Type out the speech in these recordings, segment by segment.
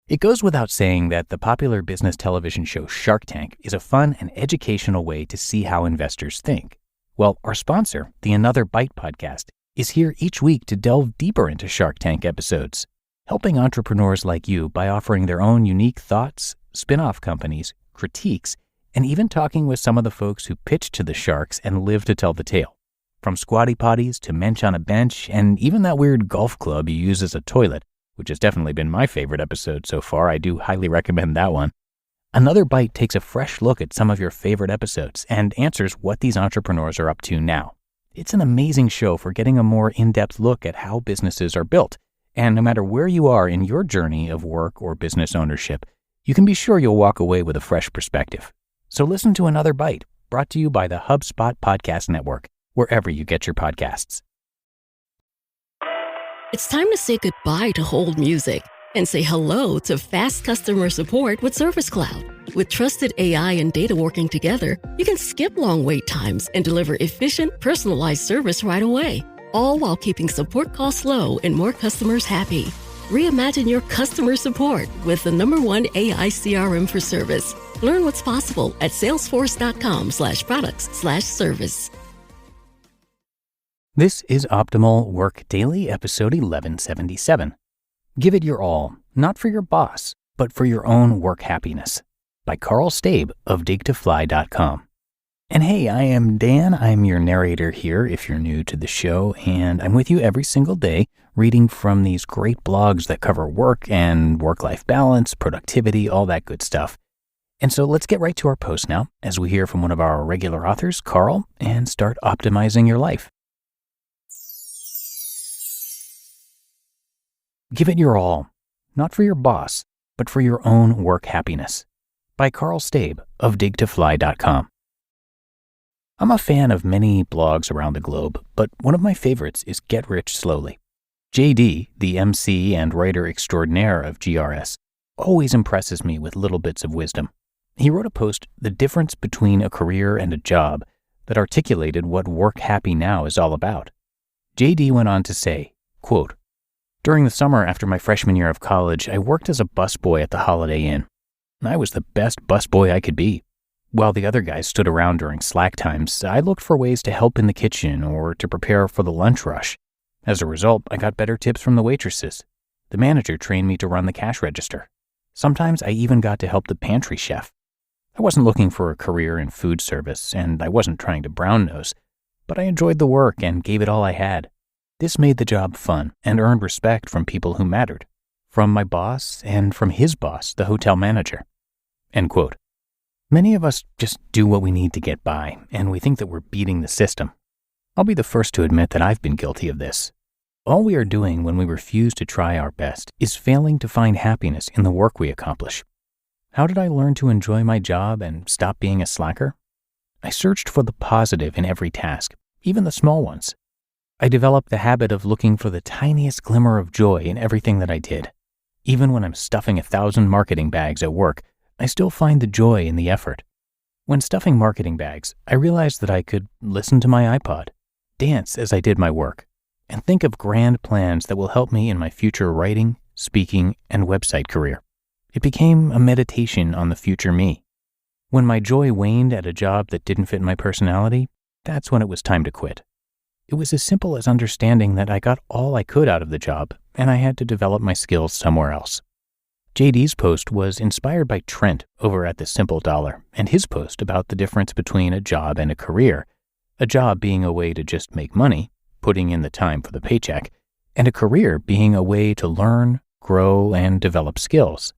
It goes without saying that the popular business television show Shark Tank is a fun and educational way to see how investors think. Well, our sponsor, the Another Bite podcast, is here each week to delve deeper into Shark Tank episodes, helping entrepreneurs like you by offering their own unique thoughts, spin-off companies, critiques, and even talking with some of the folks who pitch to the sharks and live to tell the tale. From squatty potties to mensch on a bench, and even that weird golf club you use as a toilet, which has definitely been my favorite episode so far. I do highly recommend that one. Another Bite takes a fresh look at some of your favorite episodes and answers what these entrepreneurs are up to now. It's an amazing show for getting a more in-depth look at how businesses are built. And no matter where you are in your journey of work or business ownership, you can be sure you'll walk away with a fresh perspective. So listen to Another Bite, brought to you by the HubSpot Podcast Network, wherever you get your podcasts. It's time to say goodbye to hold music and say hello to fast customer support with Service Cloud. With trusted AI and data working together, you can skip long wait times and deliver efficient, personalized service right away, all while keeping support costs low and more customers happy. Reimagine your customer support with the #1 AI CRM for service. Learn what's possible at salesforce.com/products/service. This is Optimal Work Daily, episode 1177. Give it your all, not for your boss, but for your own work happiness, by Karl Staib of digtofly.com. And hey, I am Dan. I'm your narrator here if you're new to the show, and I'm with you every single day reading from these great blogs that cover work and work-life balance, productivity, all that good stuff. And so let's get right to our post now as we hear from one of our regular authors, Karl, and start optimizing your life. Give it your all, not for your boss, but for your own work happiness, by Karl Staib of digtofly.com. I'm a fan of many blogs around the globe, but one of my favorites is Get Rich Slowly. JD, the MC and writer extraordinaire of GRS, always impresses me with little bits of wisdom. He wrote a post, The Difference Between a Career and a Job, that articulated what Work Happy Now is all about. JD went on to say, quote, "During the summer after my freshman year of college, I worked as a busboy at the Holiday Inn. I was the best busboy I could be. While the other guys stood around during slack times, I looked for ways to help in the kitchen or to prepare for the lunch rush. As a result, I got better tips from the waitresses. The manager trained me to run the cash register. Sometimes I even got to help the pantry chef. I wasn't looking for a career in food service, and I wasn't trying to brown nose, but I enjoyed the work and gave it all I had. This made the job fun and earned respect from people who mattered, from my boss and from his boss, the hotel manager." End quote. Many of us just do what we need to get by, and we think that we're beating the system. I'll be the first to admit that I've been guilty of this. All we are doing when we refuse to try our best is failing to find happiness in the work we accomplish. How did I learn to enjoy my job and stop being a slacker? I searched for the positive in every task, even the small ones. I developed the habit of looking for the tiniest glimmer of joy in everything that I did. Even when I'm stuffing 1,000 marketing bags at work, I still find the joy in the effort. When stuffing marketing bags, I realized that I could listen to my iPod, dance as I did my work, and think of grand plans that will help me in my future writing, speaking, and website career. It became a meditation on the future me. When my joy waned at a job that didn't fit my personality, that's when it was time to quit. It was as simple as understanding that I got all I could out of the job, and I had to develop my skills somewhere else. JD's post was inspired by Trent over at The Simple Dollar, and his post about the difference between a job and a career, a job being a way to just make money, putting in the time for the paycheck, and a career being a way to learn, grow, and develop skills.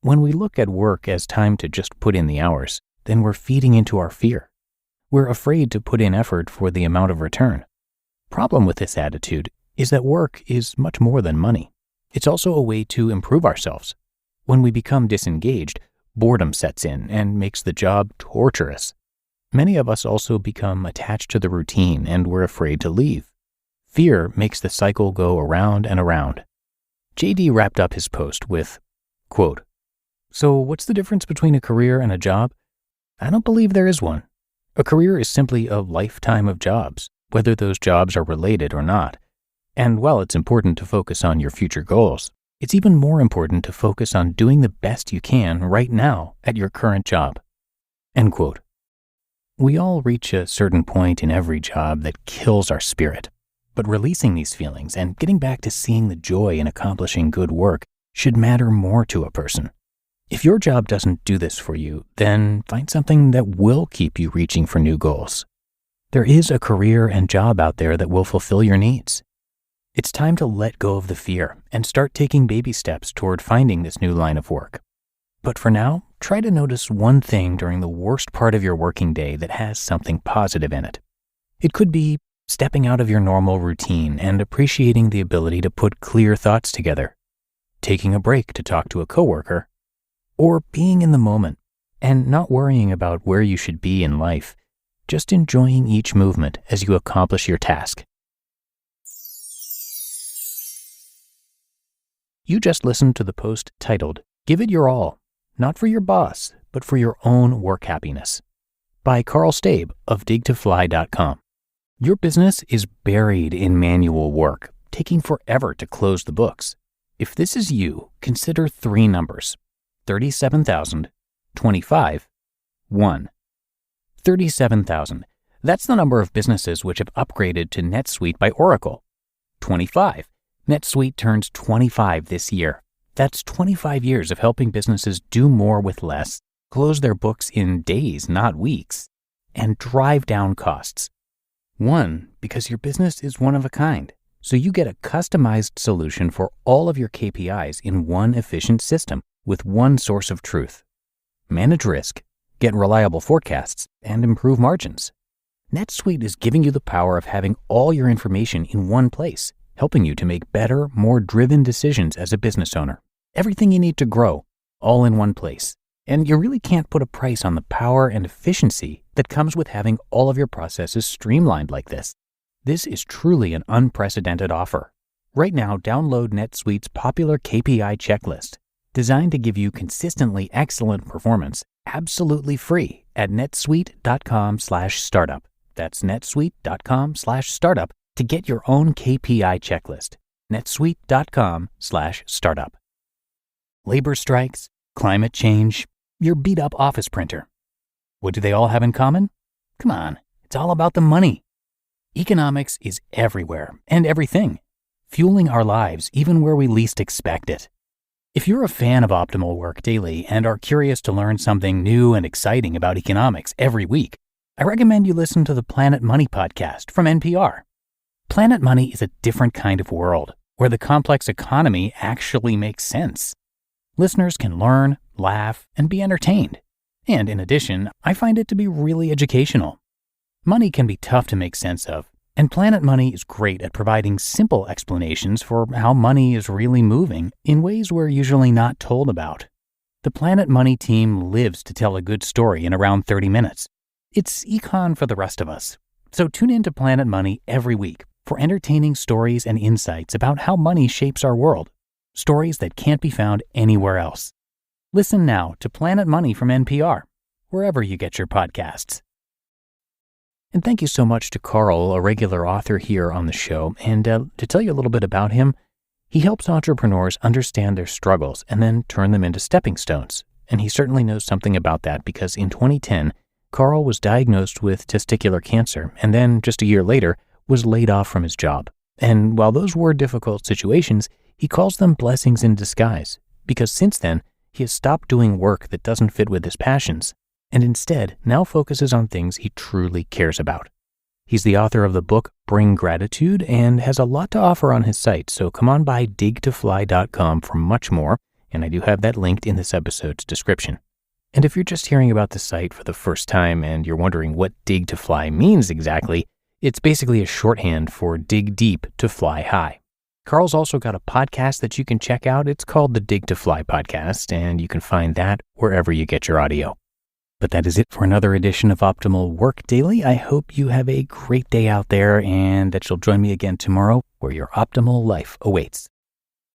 When we look at work as time to just put in the hours, then we're feeding into our fear. We're afraid to put in effort for the amount of return. Problem with this attitude is that work is much more than money. It's also a way to improve ourselves. When we become disengaged, boredom sets in and makes the job torturous. Many of us also become attached to the routine and we're afraid to leave. Fear makes the cycle go around and around. JD wrapped up his post with, quote, "So what's the difference between a career and a job? I don't believe there is one. A career is simply a lifetime of jobs, whether those jobs are related or not. And while it's important to focus on your future goals, it's even more important to focus on doing the best you can right now at your current job. End quote. We all reach a certain point in every job that kills our spirit, but releasing these feelings and getting back to seeing the joy in accomplishing good work should matter more to a person. If your job doesn't do this for you, then find something that will keep you reaching for new goals. There is a career and job out there that will fulfill your needs. It's time to let go of the fear and start taking baby steps toward finding this new line of work. But for now, try to notice one thing during the worst part of your working day that has something positive in it. It could be stepping out of your normal routine and appreciating the ability to put clear thoughts together, taking a break to talk to a coworker, or being in the moment and not worrying about where you should be in life, just enjoying each movement as you accomplish your task. You just listened to the post titled, "Give It Your All, Not for Your Boss, but for Your Own Work Happiness," by Karl Staib of digtofly.com. Your business is buried in manual work, taking forever to close the books. If this is you, consider 3 numbers: 37,000, 25, 1. 37,000. That's the number of businesses which have upgraded to NetSuite by Oracle. 25. NetSuite turns 25 this year. That's 25 years of helping businesses do more with less, close their books in days, not weeks, and drive down costs. 1, because your business is one of a kind, so you get a customized solution for all of your KPIs in one efficient system with one source of truth. Manage risk, get reliable forecasts, and improve margins. NetSuite is giving you the power of having all your information in one place, helping you to make better, more driven decisions as a business owner. Everything you need to grow, all in one place. And you really can't put a price on the power and efficiency that comes with having all of your processes streamlined like this. This is truly an unprecedented offer. Right now, download NetSuite's popular KPI checklist, designed to give you consistently excellent performance, absolutely free at netsuite.com/startup. That's netsuite.com/startup to get your own KPI checklist. netsuite.com/startup. Labor strikes, climate change, your beat-up office printer. What do they all have in common? Come on, it's all about the money. Economics is everywhere and everything, fueling our lives even where we least expect it. If you're a fan of Optimal Work Daily and are curious to learn something new and exciting about economics every week, I recommend you listen to the Planet Money podcast from NPR. Planet Money is a different kind of world where the complex economy actually makes sense. Listeners can learn, laugh, and be entertained. And in addition, I find it to be really educational. Money can be tough to make sense of, and Planet Money is great at providing simple explanations for how money is really moving in ways we're usually not told about. The Planet Money team lives to tell a good story in around 30 minutes. It's econ for the rest of us. So tune in to Planet Money every week for entertaining stories and insights about how money shapes our world. Stories that can't be found anywhere else. Listen now to Planet Money from NPR, wherever you get your podcasts. And thank you so much to Karl, a regular author here on the show. And to tell you a little bit about him, he helps entrepreneurs understand their struggles and then turn them into stepping stones. And he certainly knows something about that because in 2010, Karl was diagnosed with testicular cancer and then just a year later was laid off from his job. And while those were difficult situations, he calls them blessings in disguise because since then, he has stopped doing work that doesn't fit with his passions and instead now focuses on things he truly cares about. He's the author of the book Bring Gratitude and has a lot to offer on his site, so come on by digtofly.com for much more, and I do have that linked in this episode's description. And if you're just hearing about the site for the first time and you're wondering what Dig to Fly means exactly, it's basically a shorthand for dig deep to fly high. Karl's also got a podcast that you can check out. It's called the Dig to Fly podcast, and you can find that wherever you get your audio. But that is it for another edition of Optimal Work Daily. I hope you have a great day out there and that you'll join me again tomorrow where your optimal life awaits.